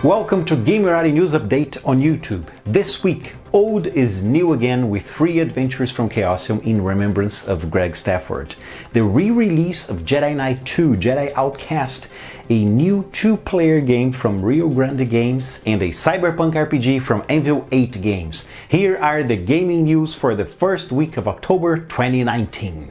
Welcome to Gamerati News Update on YouTube. This week, Old is new again with free adventures from Chaosium in remembrance of Greg Stafford. The re-release of Jedi Knight II, Jedi Outcast, a new two-player game from Rio Grande Games, and a cyberpunk RPG from Anvil 8 Games. Here are the gaming news for the first week of October 2019.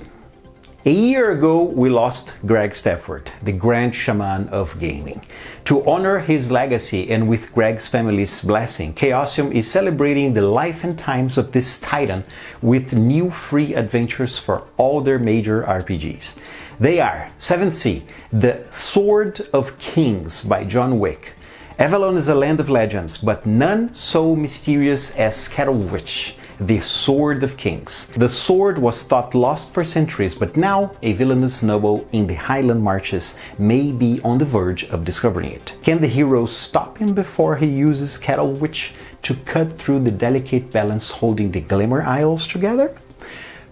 A year ago, we lost Greg Stafford, the Grand Shaman of gaming. To honor his legacy and with Greg's family's blessing, Chaosium is celebrating the life and times of this titan with new free adventures for all their major RPGs. They are 7th Sea, The Sword of Kings by John Wick. Avalon is a land of legends, but none so mysterious as Kettlewitch, the Sword of Kings. The sword was thought lost for centuries, but now a villainous noble in the Highland Marches may be on the verge of discovering it. Can the hero stop him before he uses Kettlewitch to cut through the delicate balance holding the Glimmer Isles together?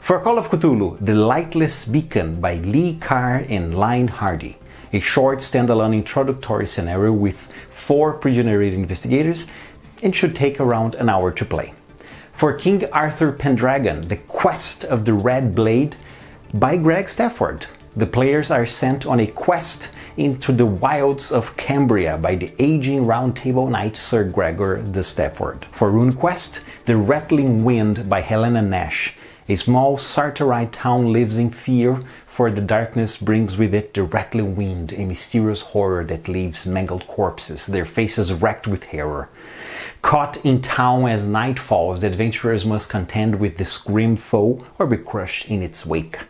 For Call of Cthulhu, The Lightless Beacon by Lee Carr and Line Hardy. A short standalone introductory scenario with 4 pre-generated investigators and should take around an hour to play. For King Arthur Pendragon, The Quest of the Red Blade by Greg Stafford. The players are sent on a quest into the wilds of Cambria by the aging Round Table Knight Sir Gregor de Stafford. For RuneQuest, The Rattling Wind by Helena Nash. A small Sartarite town lives in fear, for the darkness brings with it the rattling wind, a mysterious horror that leaves mangled corpses, their faces racked with terror. Caught in town as night falls, the adventurers must contend with this grim foe or be crushed in its wake.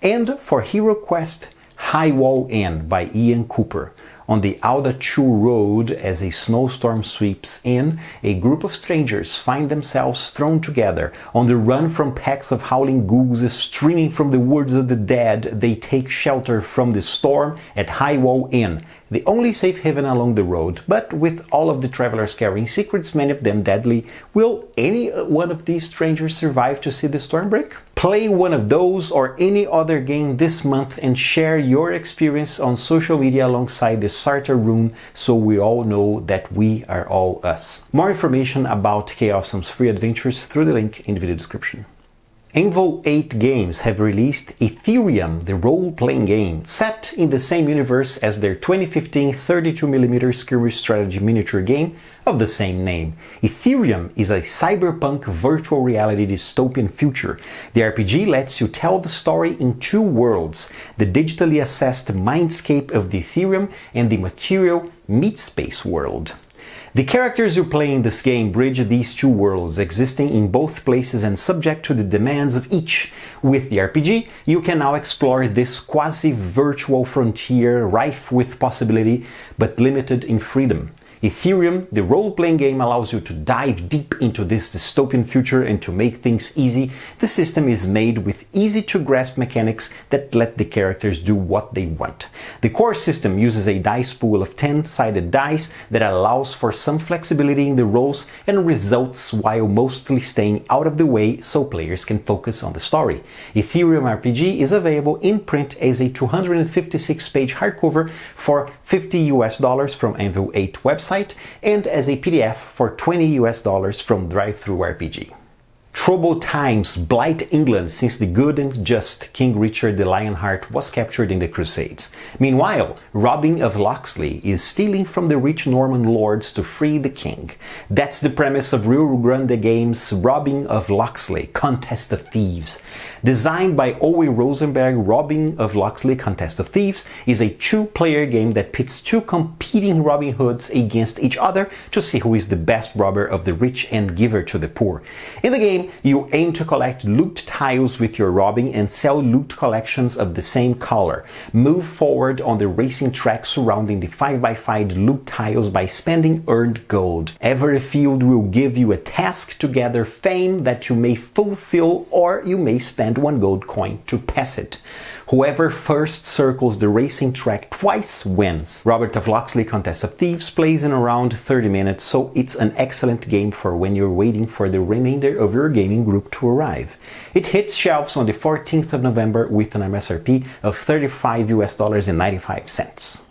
And for Hero Quest, High Wall Inn by Ian Cooper. On the Aldachu Road, as a snowstorm sweeps in, a group of strangers find themselves thrown together. On the run from packs of howling ghouls streaming from the woods of the dead, they take shelter from the storm at High Wall Inn, the only safe haven along the road. But with all of the travelers carrying secrets, many of them deadly, will any one of these strangers survive to see the storm break? Play one of those or any other game this month and share your experience on social media alongside the Sartar Rune so we all know that we are all us. More information about Chaosium's free adventures through the link in the video description. Anvil 8 Games have released Aetherium, the role-playing game, set in the same universe as their 2015 32mm skirmish strategy miniature game of the same name. Aetherium is a cyberpunk virtual reality dystopian future. The RPG lets you tell the story in 2 worlds, the digitally assessed mindscape of the Aetherium and the material meat-space world. The characters you play in this game bridge these 2 worlds, existing in both places and subject to the demands of each. With the RPG, you can now explore this quasi-virtual frontier rife with possibility, but limited in freedom. Aetherium, the role-playing game, allows you to dive deep into this dystopian future, and to make things easy, the system is made with easy-to-grasp mechanics that let the characters do what they want. The core system uses a dice pool of 10-sided dice that allows for some flexibility in the rolls and results while mostly staying out of the way so players can focus on the story. Aetherium RPG is available in print as a 256-page hardcover for $50 from Anvil 8 website, and as a PDF for $20 from DriveThruRPG. Troubled times blight England since the good and just King Richard the Lionheart was captured in the Crusades. Meanwhile, Robin of Locksley is stealing from the rich Norman lords to free the king. That's the premise of Rio Grande Games' Robin of Locksley, Contest of Thieves. Designed by Owe Rosenberg, Robin of Locksley, Contest of Thieves is a 2-player game that pits 2 competing Robin Hoods against each other to see who is the best robber of the rich and giver to the poor. In the game, you aim to collect loot tiles with your Robin and sell loot collections of the same color. Move forward on the racing track surrounding the 5x5 loot tiles by spending earned gold. Every field will give you a task to gather fame that you may fulfill, or you may spend 1 gold coin to pass it. Whoever first circles the racing track twice wins. Robin of Locksley Contest of Thieves plays in around 30 minutes, so it's an excellent game for when you're waiting for the remainder of your gaming group to arrive. It hits shelves on the 14th of November with an MSRP of $35.95.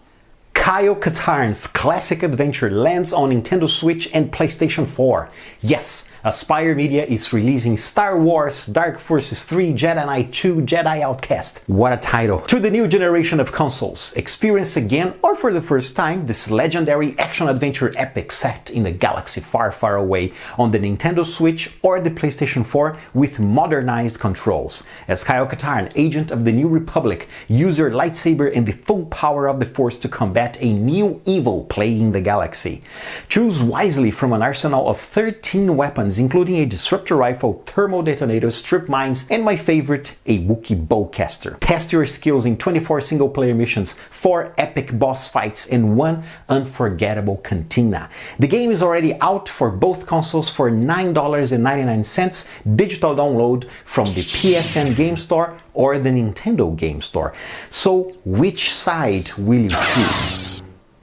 Katarn's classic adventure lands on Nintendo Switch and PlayStation 4. Yes, Aspyr Media is releasing Star Wars Dark Forces 3 Jedi Knight II Jedi Outcast. What a title! To the new generation of consoles, experience again or for the first time this legendary action-adventure epic set in a galaxy far, far away on the Nintendo Switch or the PlayStation 4 with modernized controls. As Katarn, agent of the New Republic, use your lightsaber and the full power of the Force to combat a new evil plaguing the galaxy. Choose wisely from an arsenal of 13 weapons, including a disruptor rifle, thermal detonators, strip mines, and my favorite, a Wookiee bowcaster. Test your skills in 24 single-player missions, 4 epic boss fights, and 1 unforgettable cantina. The game is already out for both consoles for $9.99, digital download from the PSN Game Store or the Nintendo Game Store. So, which side will you choose?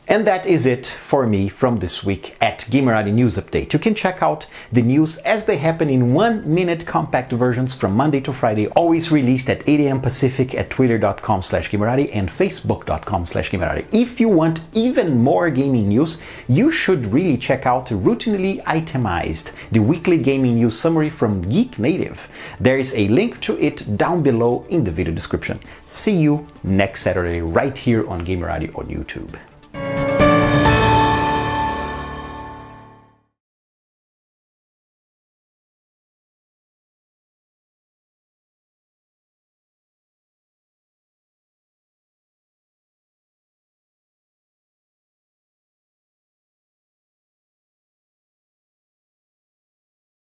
And that is it for me from this week at Gamerati News Update. You can check out the news as they happen in 1-minute compact versions from Monday to Friday, always released at 8 a.m. Pacific at twitter.com/Gamerati and facebook.com/Gamerati. If you want even more gaming news, you should really check out Routinely Itemized, the weekly gaming news summary from Geek Native. There is a link to it down below in the video description. See you next Saturday right here on Gamerati on YouTube.